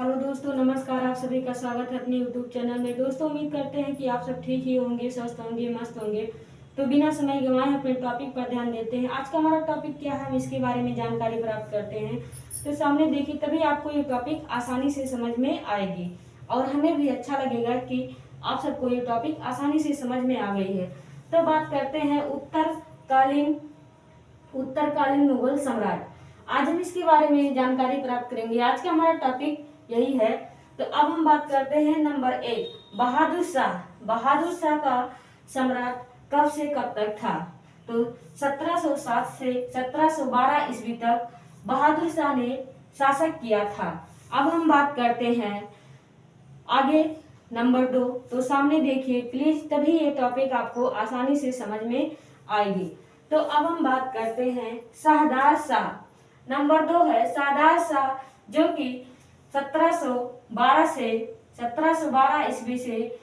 Hello दोस्तों, नमस्कार। आप सभी का स्वागत है अपने यूट्यूब चैनल में। दोस्तों, उम्मीद करते हैं कि आप सब ठीक ही होंगे, स्वस्थ होंगे, मस्त होंगे। तो बिना समय गंवाए अपने टॉपिक पर ध्यान देते हैं। आज का हमारा टॉपिक क्या है, हम इसके बारे में जानकारी प्राप्त करते हैं। तो सामने देखिए, तभी आपको ये टॉपिक आसानी से समझ में आएगी और हमें भी अच्छा लगेगा कि आप सबको ये टॉपिक आसानी से समझ में आ गई है। तो बात करते हैं उत्तरकालीन मुगल सम्राट। आज हम इसके बारे में जानकारी प्राप्त करेंगे। आज का हमारा टॉपिक यही है। तो अब हम बात करते हैं नंबर 1, बहादुर शाह। बहादुर शाह का सम्राट कब से कब तक था? तो 1707 से 1712 ईस्वी तक बहादुर शाह ने शासक किया था। अब हम बात करते हैं आगे नंबर 2। तो सामने देखिए प्लीज, तभी ये टॉपिक आपको आसानी से समझ में आएगी। तो अब हम बात करते हैं शाहदार शाह। नंबर 2 है शाहदार शाह, जो कि 1712 ईस्वी से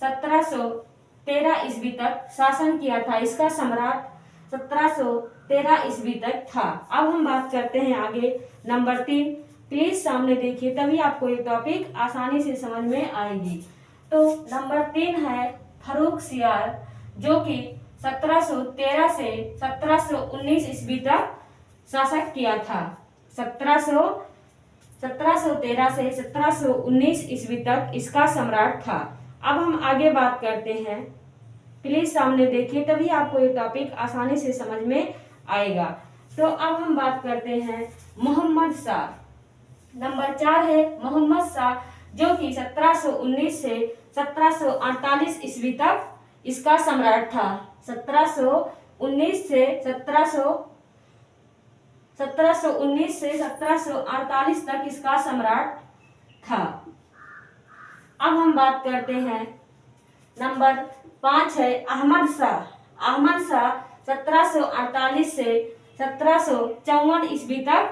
1713 ईस्वी तक शासन किया था। इसका सम्राट 1713 ईस्वी तक था। अब हम बात करते हैं आगे नंबर 3। प्लीज सामने देखिए, तभी आपको ये टॉपिक आसानी से समझ में आएगी। तो नंबर 3 है फर्रुख सियार, जो कि 1713 से 1719 ईस्वी तक शासक किया था। 1713 से 1719 ईस्वी तक इसका सम्राट था। अब हम आगे बात करते हैं। प्लीज सामने देखिए, तभी आपको ये टॉपिक आसानी से समझ में आएगा। तो अब हम बात करते हैं मोहम्मद शाह। नंबर 4 है मोहम्मद शाह, जो कि 1719 से 1748 ईस्वी तक इसका सम्राट था। 1719 से 1748 तक इसका सम्राट था। अब हम बात करते हैं नंबर 5 है अहमद शाह। अहमद शाह 1748 से 1754 ईस्वी तक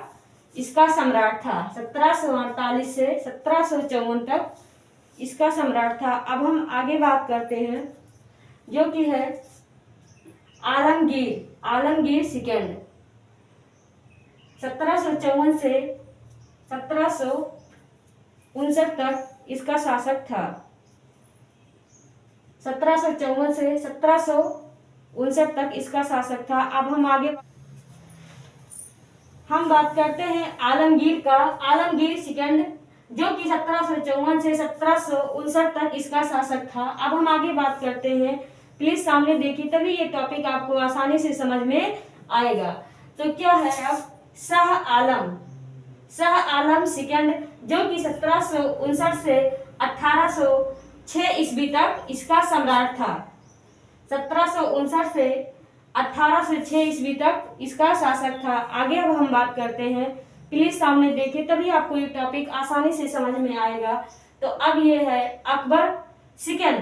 इसका सम्राट था। 1748 से 1754 तक इसका सम्राट था। अब हम आगे बात करते हैं, जो कि है आलमगीर सेकंड। 1754 से 1759 तक इसका शासक था। 1754 से 1759 तक इसका शासक था। अब हम बात करते हैं आलमगीर सेकंड, जो कि 1754 से 1759 तक इसका शासक था। अब हम आगे बात करते हैं। प्लीज सामने देखिए, तभी ये टॉपिक आपको आसानी से समझ में आएगा। तो क्या है अब शाह आलम सेकंड, जो कि 1759 से 1806 ईस्वी तक इसका सम्राट था। 1759 से 1806 ईस्वी तक इसका शासक था। आगे अब हम बात करते हैं। प्लीज सामने देखिए, तभी आपको ये टॉपिक आसानी से समझ में आएगा। तो अब ये है अकबर सेकंड,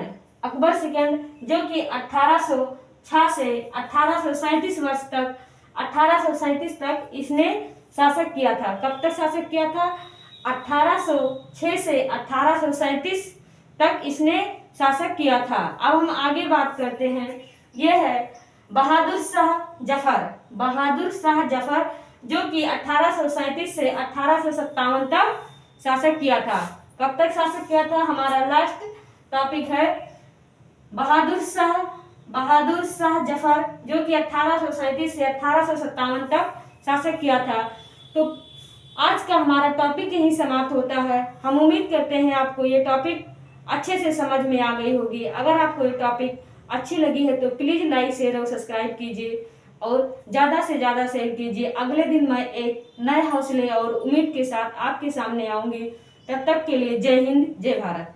जो कि 1806 से 1837 वर्ष तक 1837 तक इसने शासक किया था। कब तक शासक किया था? 1806 से 1837 तक इसने शासक किया था। अब हम आगे बात करते हैं। यह है बहादुर शाह जफर, जो कि 1837 से 1857 तक शासक किया था। कब तक शासक किया था? हमारा लास्ट टॉपिक है बहादुर शाह जफर, जो कि 1837 से 1857 तक शासक किया था। तो आज का हमारा टॉपिक यही समाप्त होता है। हम उम्मीद करते हैं आपको ये टॉपिक अच्छे से समझ में आ गई होगी। अगर आपको ये टॉपिक अच्छी लगी है तो प्लीज लाइक, शेयर और सब्सक्राइब कीजिए और ज्यादा से ज्यादा शेयर कीजिए। अगले दिन मैं एक नए हौसले और उम्मीद के साथ आपके सामने आऊंगी। तब तक के लिए जय हिंद, जय भारत।